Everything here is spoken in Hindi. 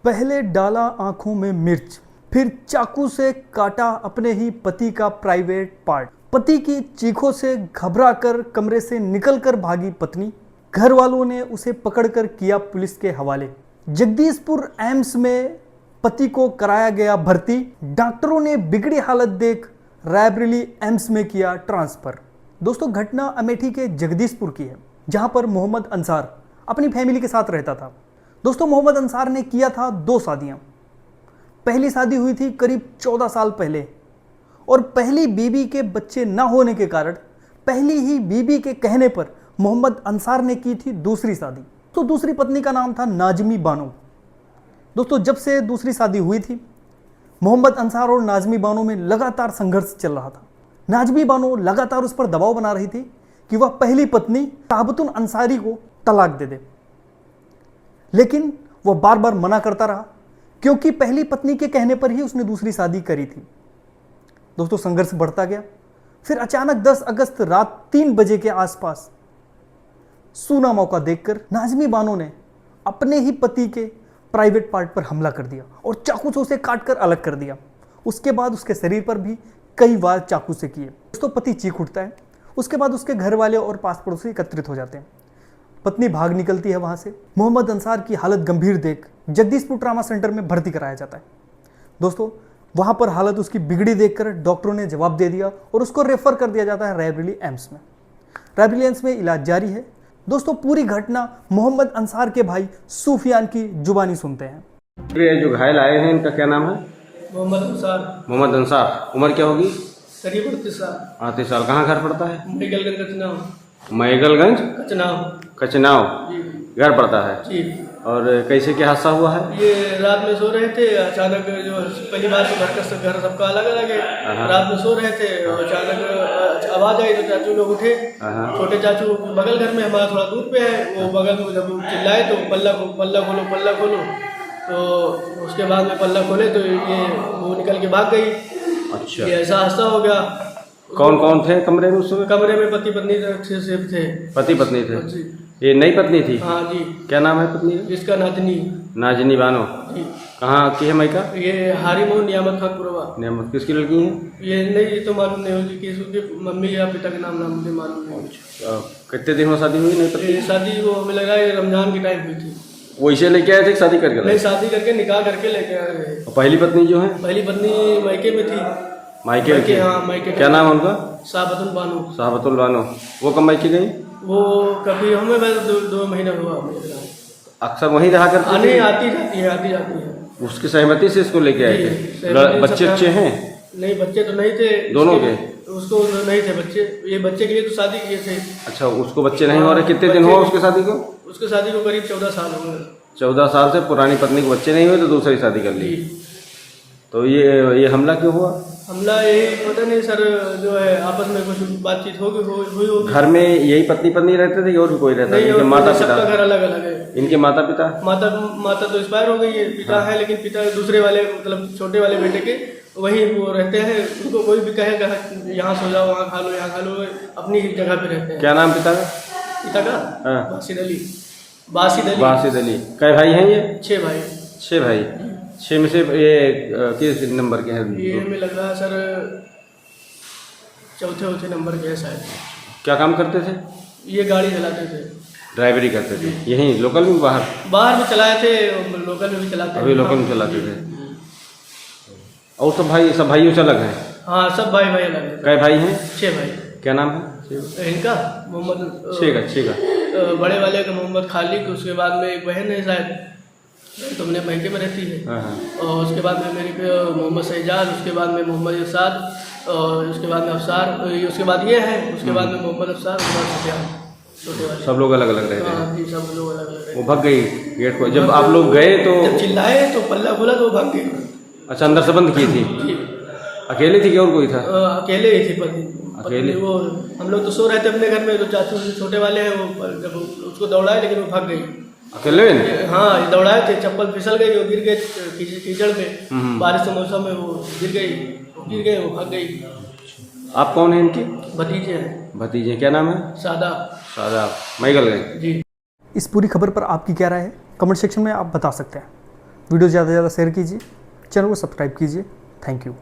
पहले डाला आंखों में मिर्च, फिर चाकू से काटा अपने ही पति का प्राइवेट पार्ट। पति की चीखों से घबराकर कमरे से निकलकर भागी पत्नी। घर वालों ने उसे पकड़कर किया पुलिस के हवाले। जगदीशपुर एम्स में पति को कराया गया भर्ती। डॉक्टरों ने बिगड़ी हालत देख रायबरेली एम्स में किया ट्रांसफर। दोस्तों, घटना अमेठी के जगदीशपुर की है, जहां पर मोहम्मद अंसार अपनी फैमिली के साथ रहता था। दोस्तों, मोहम्मद अंसार ने किया था 2 शादियां। पहली शादी हुई थी करीब 14 साल पहले और पहली बीबी के बच्चे न होने के कारण पहली ही बीबी के कहने पर मोहम्मद अंसार ने की थी दूसरी शादी। तो दूसरी पत्नी का नाम था नाजमी बानो। दोस्तों, जब से दूसरी शादी हुई थी, मोहम्मद अंसार और नाजमी बानो में लगातार संघर्ष चल रहा था। नाजमी बानो लगातार उस पर दबाव बना रही थी कि वह पहली पत्नी ताबतुन अंसारी को तलाक दे दे, लेकिन वह बार बार मना करता रहा क्योंकि पहली पत्नी के कहने पर ही उसने दूसरी शादी करी थी। दोस्तों, संघर्ष बढ़ता गया। फिर अचानक 10 अगस्त रात 3 बजे के आसपास सूना मौका देखकर नाजमी बानो ने अपने ही पति के प्राइवेट पार्ट पर हमला कर दिया और चाकू से उसे काटकर अलग कर दिया। उसके बाद उसके शरीर पर भी कई बार चाकू से किए। दोस्तों, पति चीख उठता है। उसके बाद उसके घर वाले और पास पड़ोसी एकत्रित हो जाते हैं। पत्नी भाग निकलती है वहां से। मोहम्मद अंसार की हालत गंभीर देख जगदीशपुर ट्रामा सेंटर में भर्ती कराया जाता है। दोस्तों, वहां पर हालत उसकी बिगड़ी देखकर डॉक्टरों ने जवाब दे दिया और उसको रेफर कर दिया जाता है रायबरेली एम्स में। रायबरेली एम्स में इलाज जारी है। दोस्तों, पूरी घटना मोहम्मद अंसार के भाई सूफियान की जुबानी सुनते हैं। ये जो घायल आए हैं, इनका क्या नाम है? मोहम्मद अंसार। मोहम्मद अंसार। उम्र क्या होगी? करीब 38 साल। 38 साल। कहाँ घर पड़ता है? मैगलगंज कचनाव। मैगलगंज कचनाव। कचनाव जी। घर पड़ता है जी। और कैसे क्या हादसा हुआ है? ये रात में सो रहे थे, अचानक जो पहली बार तो घर सबका अलग अलग है। रात में सो रहे थे और अचानक आवाज आई तो चाचू लोग उठे। छोटे चाचू बगल घर में हमारा थोड़ा दूर पे है, वो बगल में जब चिल्लाए तो पल्ला खोलो। तो उसके बाद में पल्ला खोले तो ये वो निकल के भाग गई। अच्छा, ये ऐसा हादसा हो गया। कौन कौन थे कमरे में उस समय? कमरे में पति पत्नी थे। पति पत्नी थे। जी। ये नई पत्नी थी? हाँ जी। क्या नाम है पत्नी? जिसका नाजनी। नाजनी बानो। जी। कहाँ की है मायका? ये हारीमो नियामत खानपुरवा। नियामत। किसकी लड़की है? ये नहीं, ये तो मालूम नहीं होगी कि उसकी मम्मी या पिता का नाम मुझे मालूम नहीं। कितने दिन में शादी हुई नई पत्नी? ये शादी वो हमें लगा है रमजान की टाइम हुई थी। वो इसे लेके आए थे कि शादी करके? नहीं, शादी करके निकाह करके लेके आए हैं। पहली पत्नी जो है? पहली पत्नी मायके में थी। मायके की? हाँ, मायके। क्या नाम है उनका? साहबतुल बानो। साहबतुल बानो। वो कब मायके गई? वो कभी हमें बस 2 महीना हुआ। अक्सर वहीं रहा करती थी? आती जाती है। उसकी सहमति से इसको लेके आए थे? बच्चे अच्छे हैं? नहीं, बच्चे तो नहीं थे दोनों के? उसको नहीं थे बच्चे। ये बच्चे के लिए तो शादी किए थे। अच्छा, उसको बच्चे नहीं हो रहे। कितने दिन हुआ उसकी शादी को? उसकी शादी को करीब 14 साल हो गए। 14 साल से पुरानी पत्नी को बच्चे नहीं हुए तो दूसरी शादी कर ली। तो ये हमला क्यों हुआ? हमला यही पता नहीं सर, जो है आपस में कुछ बातचीत हुई होगी। घर में यही पत्नी रहते थे और भी कोई रहता? नहीं, इनके माता पिता? सबका घर अलग अलग है। इनके माता पिता? माता तो एक्सपायर हो गई है। पिता है, लेकिन पिता दूसरे वाले मतलब छोटे वाले बेटे के वही वो रहते हैं। उनको कोई भी कहेगा यहाँ सो जाओ, वहाँ खा लो, अपनी ही जगह पे रहते हैं। क्या नाम पिता का? पिता का बासिद अली। कै भाई हैं ये? 6 भाई। 6 भाई। 6 में से ये किस नंबर के हैं? ये हमें लग रहा है सर चौथे नंबर के है शायद। क्या काम करते थे? ये गाड़ी चलाते थे। ड्राइवरी करते थे? यहीं लोकल में? बाहर भी चलाए थे, लोकल में भी चलाते अभी लोकल में चलाते थे। और सब भाइयों से अलग हैं? हाँ, सब भाई अलग हैं। कै भाई हैं? 6 भाई। क्या नाम है इनका? मोहम्मद। 6 का। बड़े वाले का मोहम्मद खालिक। उसके बाद में एक बहन है शायद, तो अपने मायके में रहती है। और उसके बाद में मेरी मोहम्मद शहजाद। उसके बाद में मोहम्मद इरशाद और उसके बाद में अफसार। उसके बाद ये है। उसके बाद में मोहम्मद अफसार। उसके बाद सुफियान। छोटे वाले सब लोग अलग अलग रहते हैं? हाँ जी, सब लोग अलग अलग। वो भाग गई गेट को? जब आप लोग गए तो जब चिल्लाए तो पल्ला खोला तो भाग गई। अच्छा, अंदर से बंद की थी? अकेले थी कि और कोई था? अकेले ही थी पत्नी। वो हम लोग तो सो रहे थे अपने घर में, तो चाचू छोटे वाले हैं वो जब उसको दौड़ाए लेकिन वो भाग गई अकेले। हाँ, दौड़ाए थे, चप्पल फिसल गई, वो गिर गए कीचड़ में। बारिश के मौसम में वो गिर गए, वो भाग गई। आप कौन है इनकी? भतीजे हैं। भतीजे। क्या नाम है? सादा। मैगलगंज। जी। इस पूरी खबर पर आपकी क्या राय है? कमेंट सेक्शन में आप बता सकते हैं। वीडियो ज़्यादा से ज़्यादा शेयर कीजिए, चैनल को सब्सक्राइब कीजिए। Thank you.